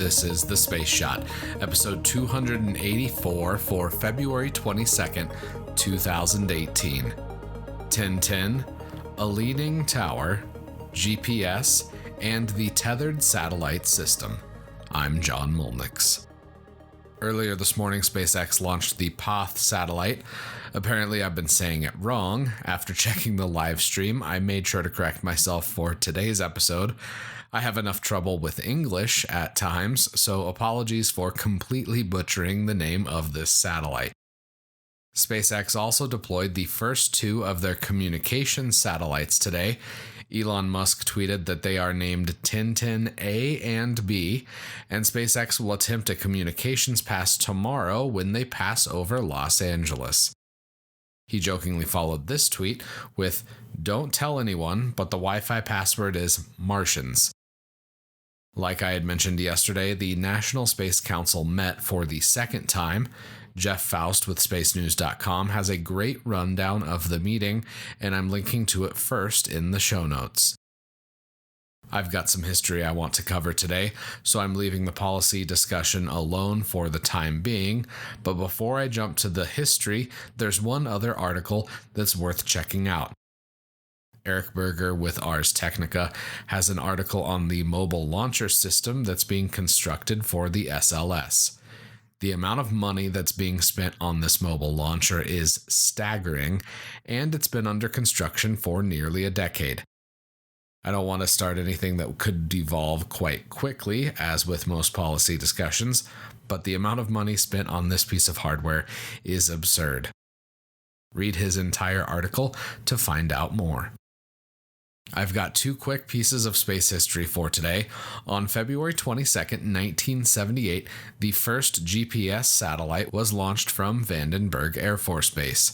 This is The Space Shot, episode 284 for February 22nd, 2018. Tintin, a leaning tower, GPS, and the Tethered satellite system. I'm John Molnix. Earlier this morning, SpaceX launched the POTH satellite. Apparently, I've been saying it wrong. After checking the live stream, I made sure to correct myself for today's episode. I have enough trouble with English at times, so apologies for completely butchering the name of this satellite. SpaceX also deployed the first two of their communications satellites today. Elon Musk tweeted that they are named Tintin A and B, and SpaceX will attempt a communications pass tomorrow when they pass over Los Angeles. He jokingly followed this tweet with, "Don't tell anyone, but the Wi-Fi password is Martians." Like I had mentioned yesterday, the National Space Council met for the second time. Jeff Faust with spacenews.com has a great rundown of the meeting, and I'm linking to it first in the show notes. I've got some history I want to cover today, so I'm leaving the policy discussion alone for the time being, but before I jump to the history, there's one other article that's worth checking out. Eric Berger with Ars Technica has an article on the mobile launcher system that's being constructed for the SLS. The amount of money that's being spent on this mobile launcher is staggering, and it's been under construction for nearly a decade. I don't want to start anything that could devolve quite quickly, as with most policy discussions, but the amount of money spent on this piece of hardware is absurd. Read his entire article to find out more. I've got two quick pieces of space history for today. On February 22nd, 1978, the first GPS satellite was launched from Vandenberg Air Force Base.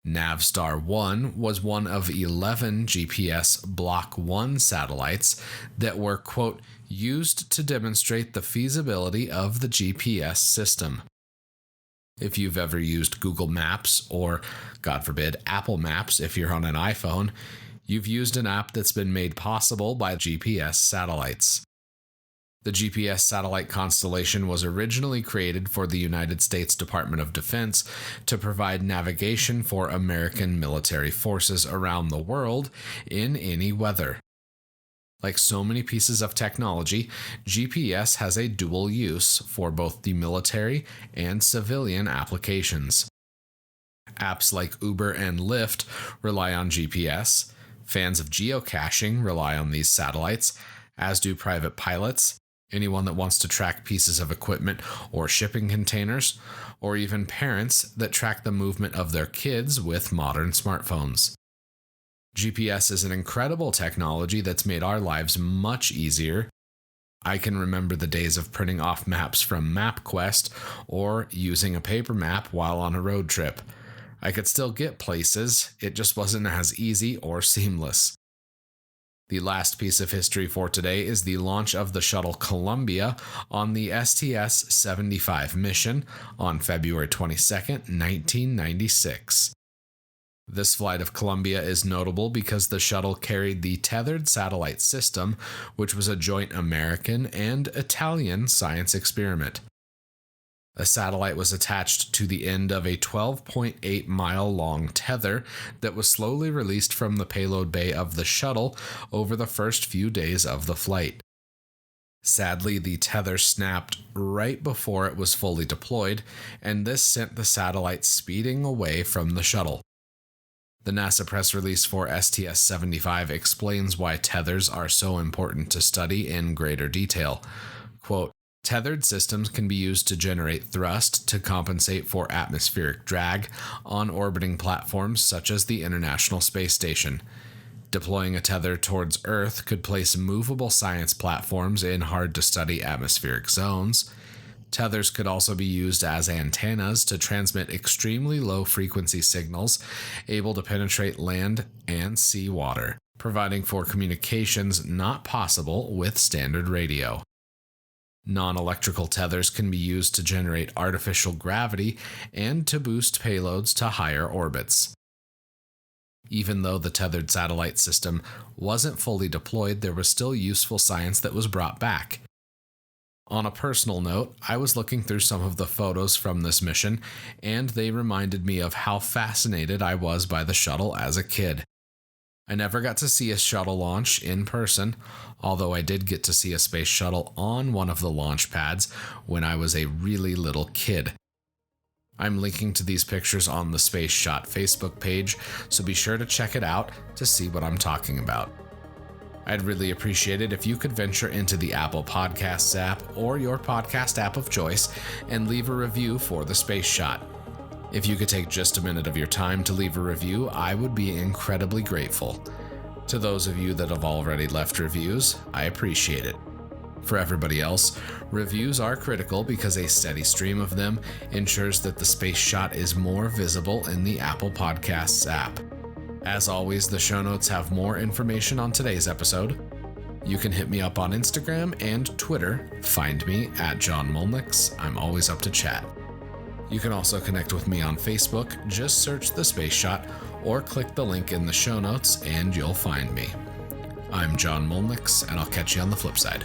Navstar 1 was one of 11 GPS Block 1 satellites that were, quote, used to demonstrate the feasibility of the GPS system. If you've ever used Google Maps or, God forbid, Apple Maps if you're on an iPhone, you've used an app that's been made possible by GPS satellites. The GPS satellite constellation was originally created for the United States Department of Defense to provide navigation for American military forces around the world in any weather. Like so many pieces of technology, GPS has a dual use for both the military and civilian applications. Apps like Uber and Lyft rely on GPS. Fans of geocaching rely on these satellites, as do private pilots, anyone that wants to track pieces of equipment or shipping containers, or even parents that track the movement of their kids with modern smartphones. GPS is an incredible technology that's made our lives much easier. I can remember the days of printing off maps from MapQuest or using a paper map while on a road trip. I could still get places, it just wasn't as easy or seamless. The last piece of history for today is the launch of the shuttle Columbia on the STS-75 mission on February 22nd, 1996. This flight of Columbia is notable because the shuttle carried the Tethered satellite system, which was a joint American and Italian science experiment. A satellite was attached to the end of a 12.8-mile-long tether that was slowly released from the payload bay of the shuttle over the first few days of the flight. Sadly, the tether snapped right before it was fully deployed, and this sent the satellite speeding away from the shuttle. The NASA press release for STS-75 explains why tethers are so important to study in greater detail. Quote, "Tethered systems can be used to generate thrust to compensate for atmospheric drag on orbiting platforms such as the International Space Station. Deploying a tether towards Earth could place movable science platforms in hard-to-study atmospheric zones. Tethers could also be used as antennas to transmit extremely low-frequency signals able to penetrate land and sea water, providing for communications not possible with standard radio. Non-electrical tethers can be used to generate artificial gravity and to boost payloads to higher orbits. Even though the tethered satellite system wasn't fully deployed, there was still useful science that was brought back. On a personal note, I was looking through some of the photos from this mission, and they reminded me of how fascinated I was by the shuttle as a kid. I never got to see a shuttle launch in person, although I did get to see a space shuttle on one of the launch pads when I was a really little kid. I'm linking to these pictures on the Space Shot Facebook page, so be sure to check it out to see what I'm talking about. I'd really appreciate it if you could venture into the Apple Podcasts app or your podcast app of choice and leave a review for the Space Shot. If you could take just a minute of your time to leave a review, I would be incredibly grateful. To those of you that have already left reviews, I appreciate it. For everybody else, reviews are critical because a steady stream of them ensures that the Space Shot is more visible in the Apple Podcasts app. As always, the show notes have more information on today's episode. You can hit me up on Instagram and Twitter. Find me at John Molnix. I'm always up to chat. You can also connect with me on Facebook. Just search The Space Shot or click the link in the show notes and you'll find me. I'm John Molnix, and I'll catch you on the flip side.